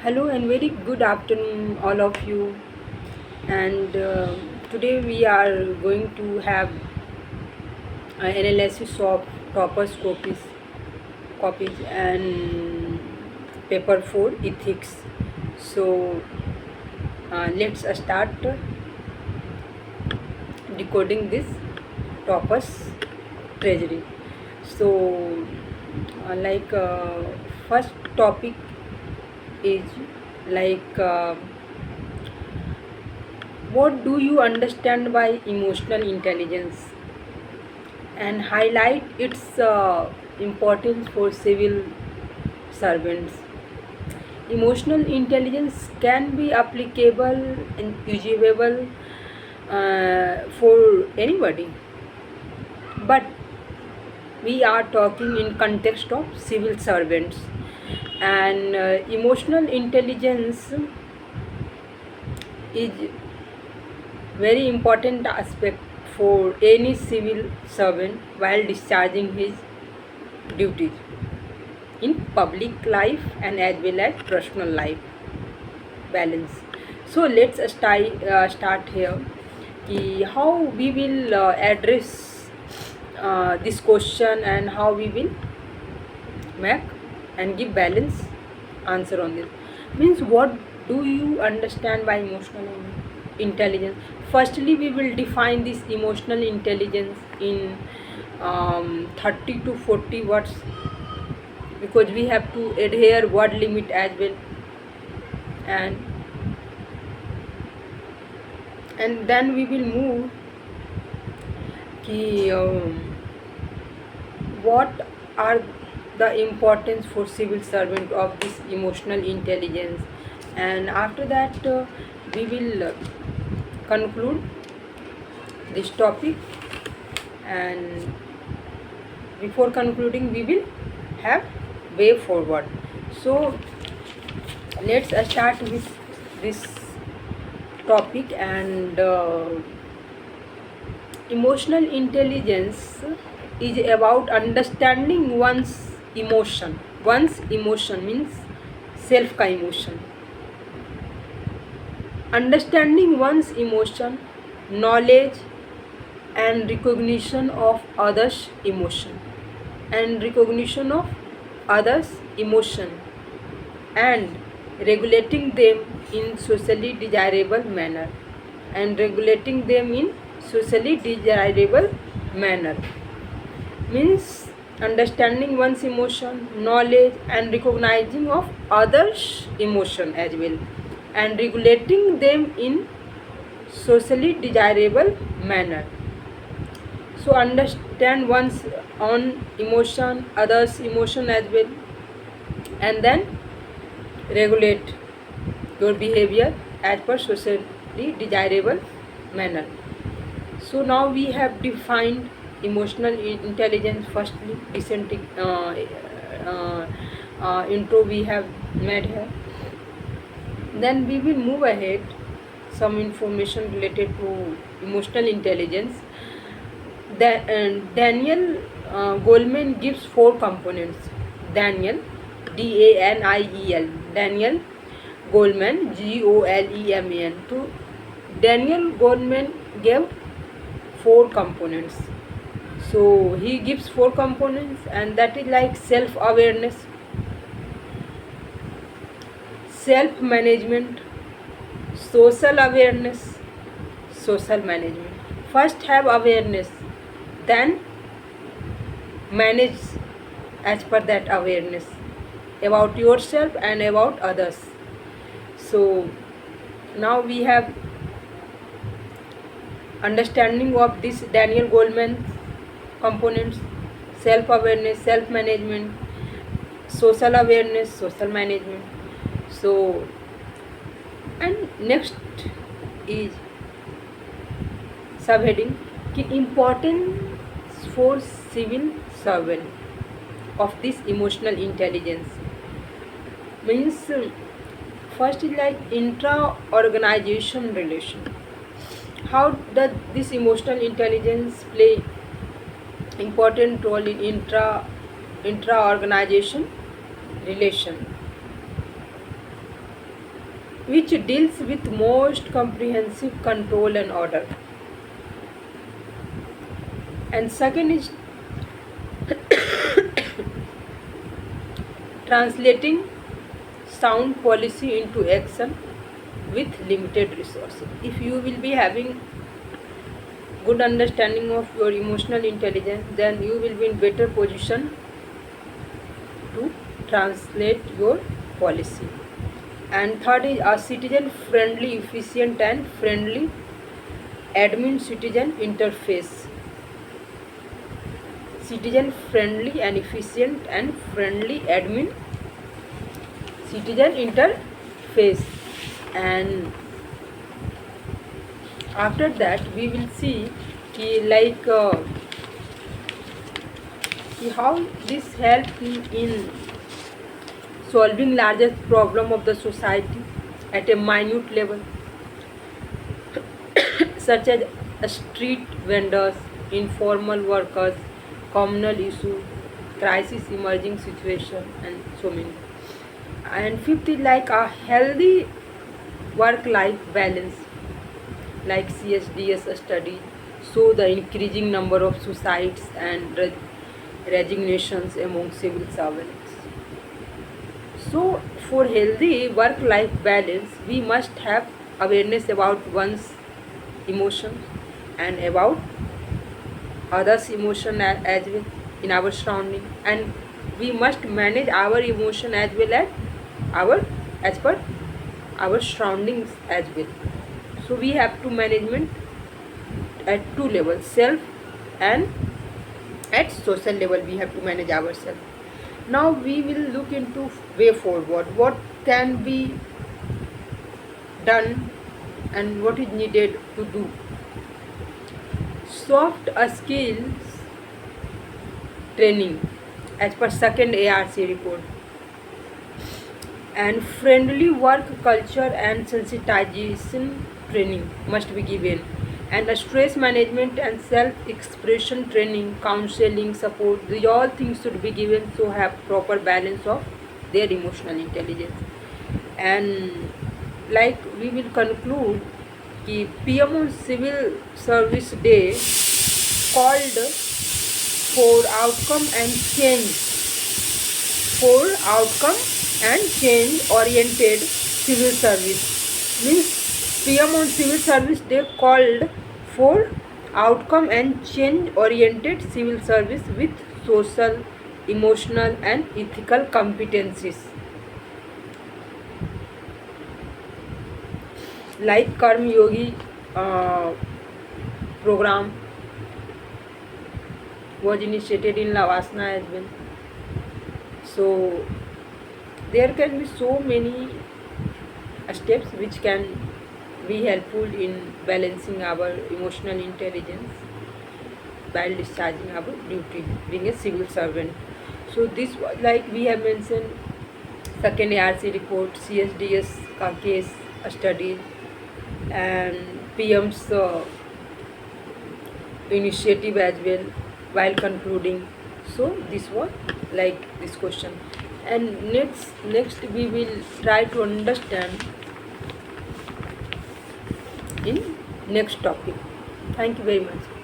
Hello and very good afternoon, all of you. And today we are going to have analysis of toppers copies and paper 4 ethics. So let's start decoding this toppers treasury. So, like first topic is like. What do you understand by emotional intelligence and highlight its importance for civil servants? Emotional intelligence can be applicable and usable for anybody, but we are talking in context of civil servants and emotional intelligence is very important aspect for any civil servant while discharging his duties in public life and as well as personal life balance. So let's start here how we will address this question and how we will make and give balance answer on this. Means, what do you understand by emotional intelligence? Firstly, we will define this emotional intelligence in 30 to 40 words, because we have to adhere word limit as well. And and then we will move ki, what are the importance for civil servant of this emotional intelligence, and after that we will conclude this topic, and before concluding we will have way forward. So let's start with this topic. And emotional intelligence is about understanding one's emotion means self ka emotion, understanding one's emotion, knowledge and recognition of others emotion, and recognition of others emotion, and regulating them in socially desirable manner, and regulating them in socially desirable manner means understanding one's emotion, knowledge and recognizing of others emotion as well, and regulating them in socially desirable manner. So understand one's own emotion, others emotion as well, and then regulate your behavior as per socially desirable manner. So now we have defined emotional intelligence. Firstly, recent intro we have made here. Then we will move ahead some information related to emotional intelligence. Daniel Goleman gives four components. Daniel, DANIEL, Daniel Goleman, GOLEMAN. To Daniel Goleman gave four components. So he gives four components, and that is like self-awareness, self-management, social awareness, social management. First have awareness, then manage as per that awareness about yourself and about others. So now we have understanding of this Daniel Goleman components: self-awareness, self-management, social awareness, social management. So, and next is subheading ki importance for civil servant of this emotional intelligence means, first is like intra-organization relation. How does this emotional intelligence play important role in intra-organization relation? which deals with most comprehensive control and order. And second is translating sound policy into action with limited resources. If you will be having good understanding of your emotional intelligence, then you will be in better position to translate your policy. And third is a citizen friendly, efficient and friendly admin citizen interface. Citizen friendly and efficient and friendly admin citizen interface. And after that we will see how this helps in solving largest problem of the society at a minute level, such as street vendors, informal workers, communal issue, crisis emerging situation, and so many. And fifth is like a healthy work-life balance, like CSDS study show the increasing number of suicides and resignations among civil servants. So, for healthy work-life balance, we must have awareness about one's emotions and about others' emotion as well in our surrounding, and we must manage our emotion as well as our as per our surroundings as well. So we have to management at two levels, self and at social level we have to manage ourselves. Now we will look into way forward, what can be done and what is needed to do. Soft skills training as per second ARC report, and friendly work culture and sensitization training must be given, and a stress management and self-expression training, counseling support, these all things should be given to have proper balance of their emotional intelligence. And like we will conclude कि PM on Civil Service Day called for outcome and change, for outcome and change oriented civil service. Means PM on Civil Service Day called for outcome and change oriented civil service with social, emotional and ethical competencies like Karm Yogi program was initiated in Lavasna as well. So there can be so many steps which can be helpful in balancing our emotional intelligence while discharging our duty being a civil servant. So this was like we have mentioned second ARC report, CSDS का case study and PM's initiative as well while concluding. So this was like this question, and next we will try to understand in next topic. Thank you very much.